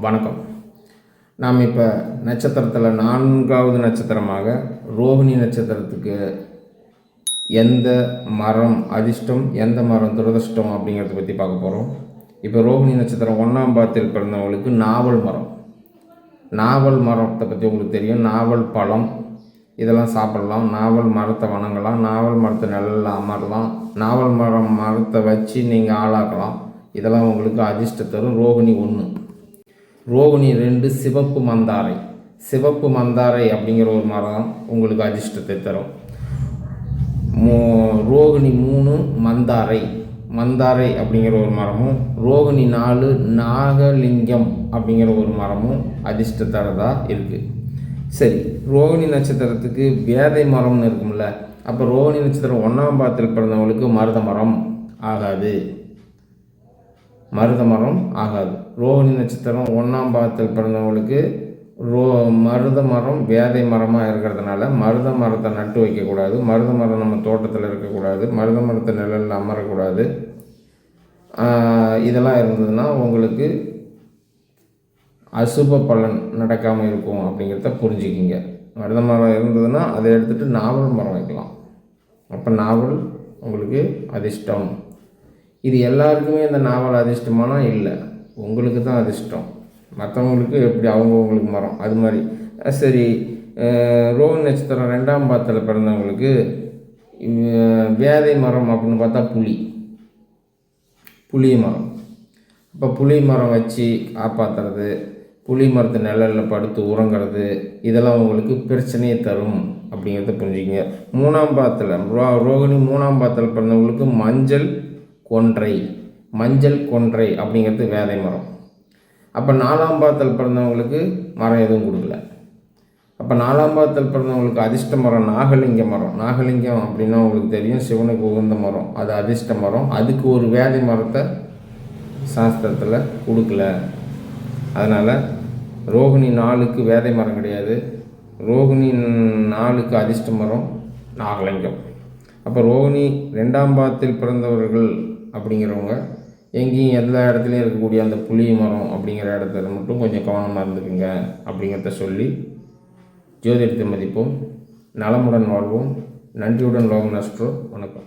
வணக்கம். நாம் இப்போ நட்சத்திரத்தில் 4வது நட்சத்திரமாக ரோகிணி நட்சத்திரத்துக்கு எந்த மரம் அதிர்ஷ்டம், எந்த மரம் துரதிர்ஷ்டம் அப்படிங்கிறத பற்றி பார்க்க போகிறோம். இப்போ ரோகிணி நட்சத்திரம் 1ஆம் பாதத்தில் பிறந்தவங்களுக்கு நாவல் மரத்தை பற்றி உங்களுக்கு தெரியும். நாவல் பழம் இதெல்லாம் சாப்பிடலாம். நாவல் மரத்தை வணங்கலாம். நாவல் மரத்தை நிழலில் அமரலாம். நாவல் மரத்தை வச்சு நீங்கள் ஆளாக்கலாம். இதெல்லாம் உங்களுக்கு அதிர்ஷ்டம் தரும். ரோகிணி 1. ரோகிணி 2 சிவப்பு மந்தாரை அப்படிங்கிற ஒரு மரம் உங்களுக்கு அதிர்ஷ்டத்தை தரும். ரோகிணி 3 மந்தாரை அப்படிங்கிற ஒரு மரமும், ரோகிணி 4 நாகலிங்கம் அப்படிங்கிற ஒரு மரமும் அதிர்ஷ்டத்தரதாக இருக்குது. சரி, ரோகிணி நட்சத்திரத்துக்கு வேதை மரம்னு இருக்கும்ல. அப்போ ரோகிணி நட்சத்திரம் 1ஆம் பாதத்தில் பிறந்தவங்களுக்கு மருத மரம் ஆகாது. ரோகிணி நட்சத்திரம் 1ஆம் பாதத்தில் பிறந்தவங்களுக்கு மருத மரம் வேதை மரமாக இருக்கிறதுனால மருத மரத்தை நட்டு வைக்கக்கூடாது. மருத மரம் நம்ம தோட்டத்தில் இருக்கக்கூடாது. மருத மரத்தை நிழலில் அமரக்கூடாது. இதெல்லாம் இருந்ததுன்னா உங்களுக்கு அசுப பலன் நடக்காமல் இருக்கும் அப்படிங்கிறத புரிஞ்சுக்கிங்க. மருத மரம் இருந்ததுன்னா அதை எடுத்துகிட்டு நாவல் மரம் வைக்கலாம். அப்போ நாவல் உங்களுக்கு அதிர்ஷ்டம். இது எல்லாருக்குமே இந்த நாவல் அதிர்ஷ்டமானா இல்லை, உங்களுக்கு தான் அதிர்ஷ்டம். மற்றவங்களுக்கு எப்படி அவங்கவுங்களுக்கு மரம் அது மாதிரி. சரி, ரோகிணி நட்சத்திரம் 2ஆம் பாதத்தில் பிறந்தவங்களுக்கு வேதை மரம் அப்படின்னு பார்த்தா புளி மரம். இப்போ புளி மரம் வச்சு காப்பாற்றுறது, புளி மரத்து நிழலில் படுத்து உறங்கிறது, இதெல்லாம் உங்களுக்கு பிரச்சனையை தரும் அப்படிங்கிறத புரிஞ்சுக்கிங்க. 3ஆம் பாதத்தில் ரோகிணி 3ஆம் பாதத்தில் பிறந்தவங்களுக்கு மஞ்சள் கொன்றை அப்படிங்கிறது வேதை மரம். அப்போ 4ஆம் பாதத்தில் பிறந்தவங்களுக்கு மரம் எதுவும் கொடுக்கல. அப்போ 4ஆம் பாதத்தில் பிறந்தவங்களுக்கு அதிர்ஷ்ட மரம் நாகலிங்கம் அப்படின்னா உங்களுக்கு தெரியும், சிவனுக்கு உகந்த மரம். அது அதிர்ஷ்ட மரம். அதுக்கு ஒரு வேதை மரத்தை சாஸ்திரத்தில் கொடுக்கல. அதனால் ரோகிணி 4க்கு வேதை மரம் கிடையாது. ரோகிணி 4க்கு அதிர்ஷ்ட மரம் நாகலிங்கம். அப்போ ரோகிணி 2ஆம் பாதத்தில் பிறந்தவர்கள் அப்படிங்கிறவங்க எங்கேயும் எல்லா இடத்துலையும் இருக்கக்கூடிய அந்த புளி மரம் அப்படிங்கிற இடத்துல மட்டும் கொஞ்சம் கவனமாக இருந்துக்குங்க அப்படிங்கிறத சொல்லி ஜோதிடத்தை மதிப்போம். நலமுடன் வாழ்வோம். நன்றியுடன் லோகம் நஸ்ட்ரோ. வணக்கம்.